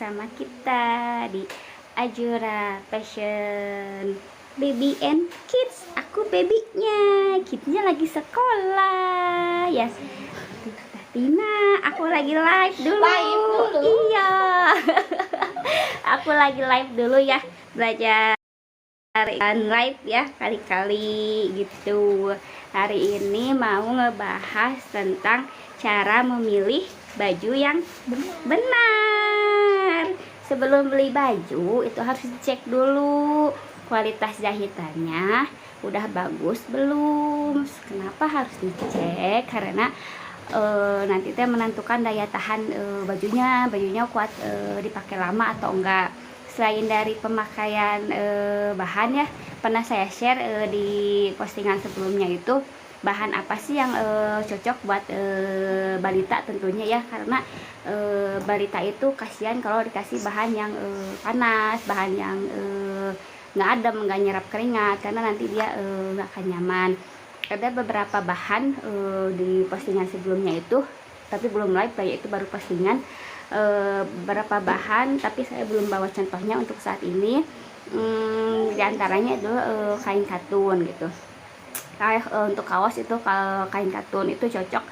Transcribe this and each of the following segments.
bersama kita di Ajura Fashion Baby and Kids. Aku babynya, kidsnya lagi sekolah ya. Tina, aku lagi live dulu. Iya. Aku lagi live dulu ya, belajar live ya kali-kali gitu. Hari ini mau ngebahas tentang cara memilih baju yang benar. Sebelum beli baju itu harus dicek dulu kualitas jahitannya udah bagus belum. Kenapa harus dicek? Karena nanti teh menentukan daya tahan bajunya kuat dipakai lama atau enggak. Selain dari pemakaian bahan ya, pernah saya share di postingan sebelumnya itu bahan apa sih yang cocok buat balita tentunya ya, karena balita itu kasihan kalau dikasih bahan yang panas, bahan yang nggak adem, nggak nyerap keringat, karena nanti dia nggak akan nyaman. Ada beberapa bahan di postingan sebelumnya itu, tapi belum live ya, itu baru postingan. Beberapa bahan tapi saya belum bawa contohnya untuk saat ini. Di antaranya itu kain katun gitu. Untuk kaos itu kain katun itu cocok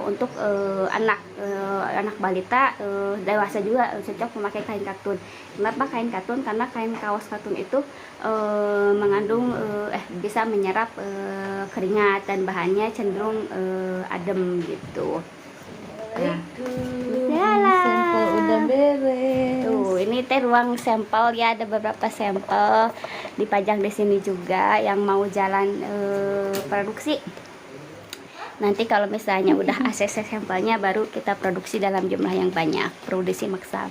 untuk anak balita, dewasa juga cocok memakai kain katun. Kenapa kain katun? Karena kain kaos katun itu mengandung bisa menyerap keringat dan bahannya cenderung adem gitu. Nah, sampel udah beres. Tuh, ini teh ruang sampel ya, ada beberapa sampel dipajang di sini juga yang mau jalan produksi. Nanti kalau misalnya udah ACC sampelnya baru kita produksi dalam jumlah yang banyak, produksi maksal.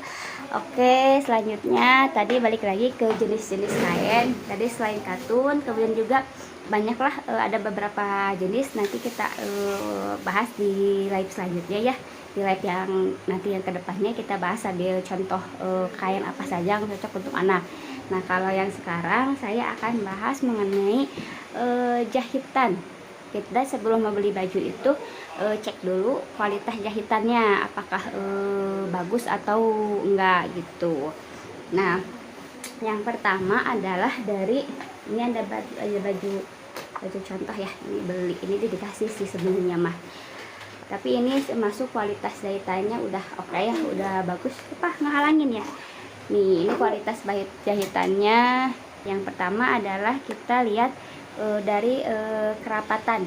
Oke, selanjutnya tadi balik lagi ke jenis-jenis kain. Tadi selain katun, kemudian juga banyaklah ada beberapa jenis. Nanti kita bahas di live selanjutnya ya. Di live yang nanti yang kedepannya kita bahas sambil contoh kain apa saja yang cocok untuk anak. Nah, kalau yang sekarang saya akan bahas mengenai jahitan. Kita sebelum membeli baju itu cek dulu kualitas jahitannya apakah bagus atau enggak gitu. Nah, yang pertama adalah dari ini ada baju contoh ya, ini beli, ini dikasih sih sebelumnya mah, tapi ini masuk kualitas jahitannya udah oke ya, udah bagus apa ngehalangin ya. Nih, ini kualitas jahitannya. Yang pertama adalah kita lihat dari kerapatan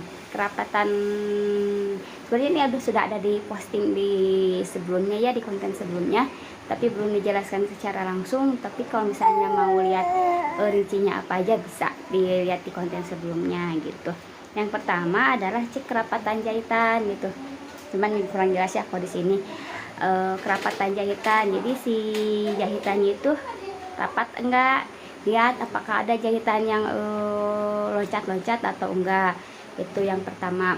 sebenarnya ini sudah ada di posting di sebelumnya ya, di konten sebelumnya, tapi belum dijelaskan secara langsung. Tapi kalau misalnya mau lihat rincinya apa aja bisa dilihat di konten sebelumnya gitu. Yang pertama adalah cek kerapatan jahitan gitu, cuman kurang jelas ya kalau di sini. Kerapatan jahitan, jadi si jahitannya itu rapat enggak, lihat apakah ada jahitan yang loncat-loncat atau enggak, itu yang pertama.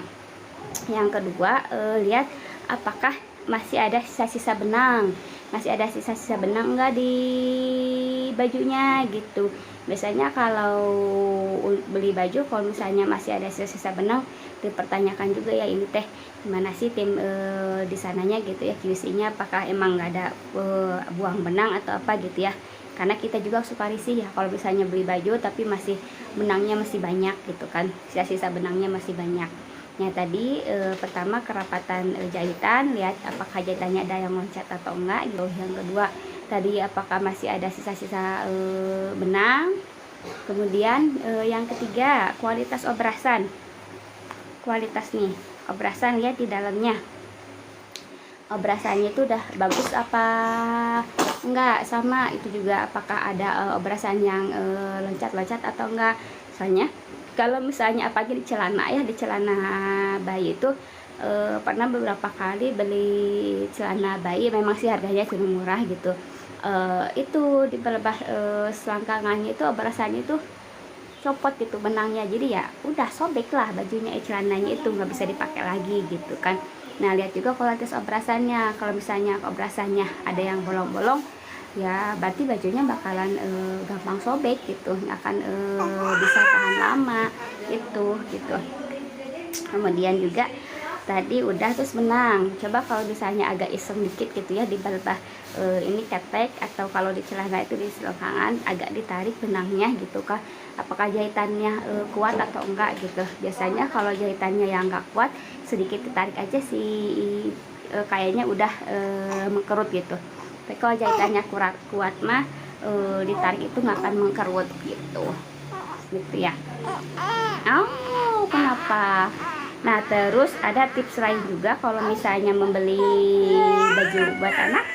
Yang kedua, lihat apakah masih ada sisa-sisa benang, enggak di bajunya gitu. Biasanya kalau beli baju, kalau misalnya masih ada sisa-sisa benang, dipertanyakan juga ya, ini teh gimana sih tim di sananya gitu ya, QC-nya apakah emang nggak ada buang benang atau apa gitu ya. Karena kita juga suka risih ya kalau misalnya beli baju tapi masih benangnya masih banyak gitu kan, sisa-sisa benangnya masih banyak. Ya tadi pertama kerapatan jahitan, lihat apakah jahitannya ada yang loncat atau enggak gitu. Yang kedua tadi apakah masih ada sisa-sisa benang. Kemudian yang ketiga kualitas obrasan. Kualitas nih obrasan, lihat di dalamnya obrasannya itu udah bagus apa enggak, sama itu juga apakah ada obrasan yang loncat-loncat atau enggak. Soalnya kalau misalnya apalagi di celana ya, di celana bayi itu pernah beberapa kali beli celana bayi, memang sih harganya cuma murah gitu. Itu di bawah selangkangannya itu obrasannya itu copot gitu benangnya, jadi ya udah sobek lah bajunya, celananya itu nggak bisa dipakai lagi gitu kan. Nah, lihat juga kualitas obrasannya. Kalau misalnya obrasannya ada yang bolong-bolong ya berarti bajunya bakalan gampang sobek gitu, nggak akan bisa tahan lama itu gitu. Kemudian juga tadi udah terus benang. Coba kalau misalnya agak iseng dikit gitu ya di bawah ini ketek, atau kalau di celana itu di selangkangan agak ditarik benangnya gitu kah, apakah jahitannya kuat atau enggak gitu. Biasanya kalau jahitannya yang enggak kuat, sedikit ditarik aja sih kayaknya udah mengkerut gitu. Tapi kalau jahitannya kuat mah ditarik itu nggak akan mengkerut gitu ya. Oh, kenapa? Nah, terus ada tips lain juga kalau misalnya membeli baju buat anak.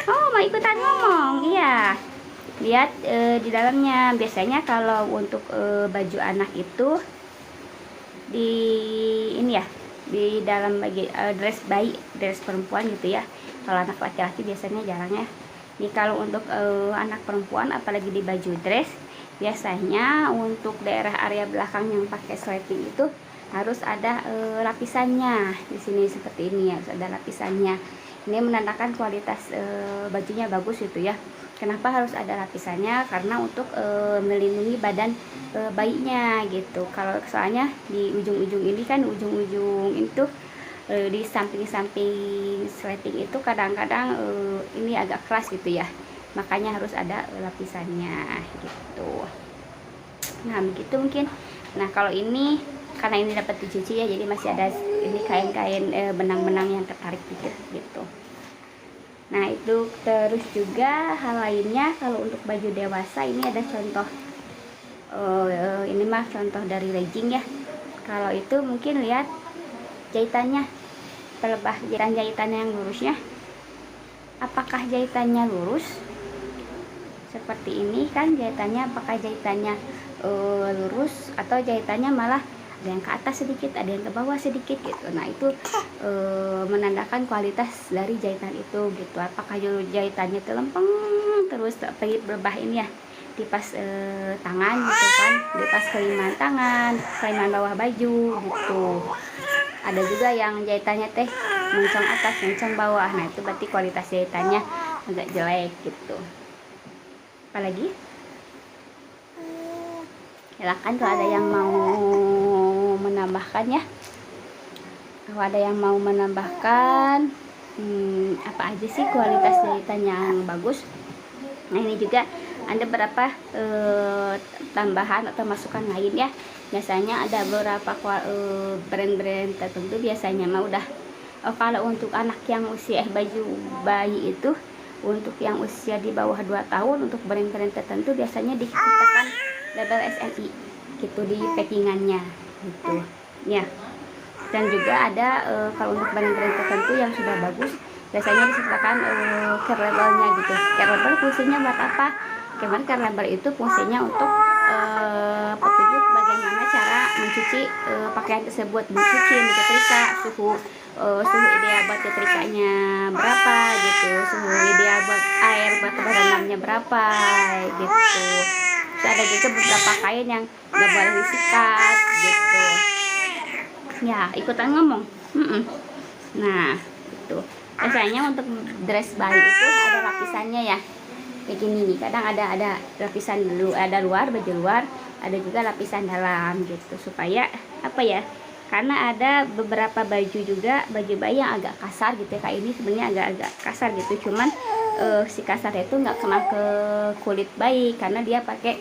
Oh, mau ikutan ngomong. Iya. Lihat di dalamnya. Biasanya kalau untuk baju anak itu di ini ya, di dalam dress bayi, dress perempuan gitu ya. Kalau anak laki-laki biasanya jarang ya. Nih kalau untuk anak perempuan, apalagi di baju dress, biasanya untuk daerah area belakang yang pakai sleting itu harus ada lapisannya. Di sini seperti ini ya, harus ada lapisannya. Ini menandakan kualitas bajunya bagus gitu ya. Kenapa harus ada lapisannya? Karena untuk melindungi badan bayinya gitu. Kalau soalnya di ujung-ujung ini kan, ujung-ujung itu di samping-samping sleting itu kadang-kadang ini agak keras gitu ya. Makanya harus ada lapisannya gitu. Nah, begitu mungkin. Nah, kalau ini karena ini dapat dicuci ya, jadi masih ada ini kain-kain benang-benang yang tertarik gitu. Nah, itu terus juga hal lainnya kalau untuk baju dewasa ini ada contoh ini mah contoh dari legging ya. Kalau itu mungkin lihat jahitannya, pelebah jahitannya yang lurusnya. Apakah jahitannya lurus? Seperti ini kan jahitannya, apakah jahitannya lurus atau jahitannya malah ada yang ke atas sedikit, ada yang ke bawah sedikit gitu. Nah, itu menandakan kualitas dari jahitan itu gitu. Apakah jahitannya lempeng terus pergi berbah ini ya, di pas tangan gitu kan, di pas keliman tangan, keliman bawah baju gitu. Ada juga yang jahitannya teh mencong atas, mencong bawah. Nah, itu berarti kualitas jahitannya agak jelek gitu. Apalagi silakan kalau ada yang mau menambahkan ya. Kalau ada yang mau menambahkan apa aja sih kualitas jahitan yang bagus. Nah, ini juga ada beberapa tambahan atau masukan lain ya. Biasanya ada beberapa brand-brand tertentu biasanya mah udah kalau untuk anak yang usia baju bayi itu, untuk yang usia di bawah 2 tahun, untuk brand-brand tertentu biasanya diciptakan label SNI gitu di packingannya gitu ya. Dan juga ada kalau untuk brand-brand tertentu yang sudah bagus biasanya disertakan care labelnya gitu. Care label fungsinya buat apa? Care label itu fungsinya untuk petunjuk bagaimana cara mencuci pakaian tersebut, mencuci, menyetrika, suhu ideal buat nyetrikanya berapa gitu, suhu ideal buat air buat berendamnya berapa gitu. Terus ada juga beberapa kain yang nggak boleh disikat gitu ya, ikutan ngomong. Nah, itu biasanya untuk dress bayi itu ada lapisannya ya, kayak gini nih. Kadang ada lapisan dulu, ada luar, baju luar, ada juga lapisan dalam gitu, supaya apa ya, karena ada beberapa baju juga, baju bayi yang agak kasar gitu ya, kayak ini sebenarnya agak-agak kasar gitu, cuman si kasarnya itu nggak kena ke kulit bayi karena dia pakai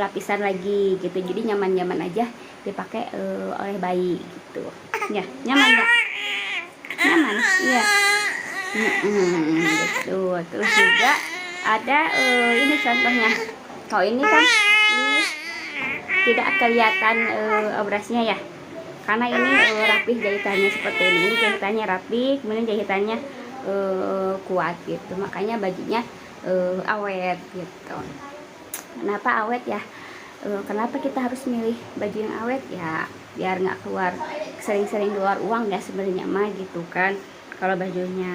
lapisan lagi gitu, jadi nyaman-nyaman aja dipakai oleh bayi gitu ya. Nyaman nggak? Nyaman iya. Gitu. Terus juga ada ini contohnya. Kalau ini kan ini tidak kelihatan obrasnya ya, karena ini rapih jahitannya seperti ini. Ini jahitannya rapih, kemudian jahitannya kuat gitu, makanya bajunya awet gitu. Kenapa awet ya? Kenapa kita harus milih baju yang awet ya? Biar nggak keluar sering-sering keluar uang ya sebenarnya mah gitu kan. Kalau bajunya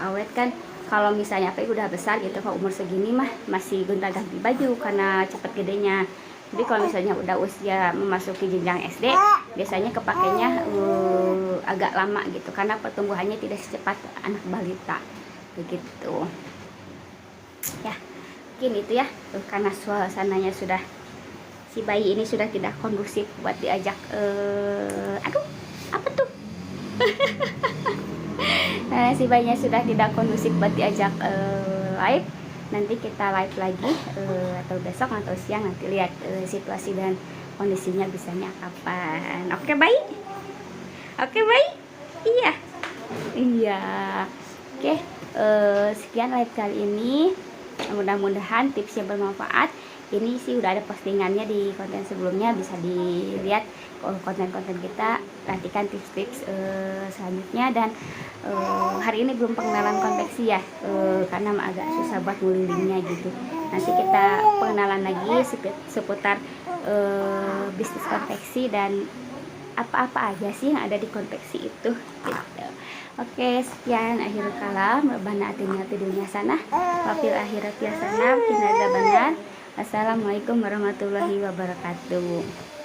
awet kan, kalau misalnya apa udah besar gitu, kalau umur segini mah masih gonta-ganti baju karena cepet gedenya. Jadi kalau misalnya udah usia memasuki jenjang SD, biasanya kepakainya agak lama gitu karena pertumbuhannya tidak secepat anak balita begitu ya. Mungkin itu ya, karena suasananya sudah, si bayi ini sudah tidak kondusif buat diajak aduh apa tuh Si bayinya sudah tidak kondusif buat diajak live. Nanti kita live lagi atau besok atau siang, nanti lihat situasi dan kondisinya bisanya kapan. Oke baik, oke baik, iya, iya. Oke, sekian live kali ini. Mudah-mudahan tipsnya bermanfaat. Ini sih udah ada postingannya di konten sebelumnya, bisa dilihat konten-konten kita. Nantikan tips-tips selanjutnya. Dan hari ini belum pengenalan konveksi ya, karena agak susah buat ngulilingnya gitu. Nanti kita pengenalan lagi seputar bisnis konveksi dan apa-apa aja sih yang ada di konveksi itu gitu. Oke, sekian akhir kalam. Rabbana atina fid dunya hasanah wa fil akhirati hasanah wa qina adzabannar. Assalamualaikum warahmatullahi wabarakatuh.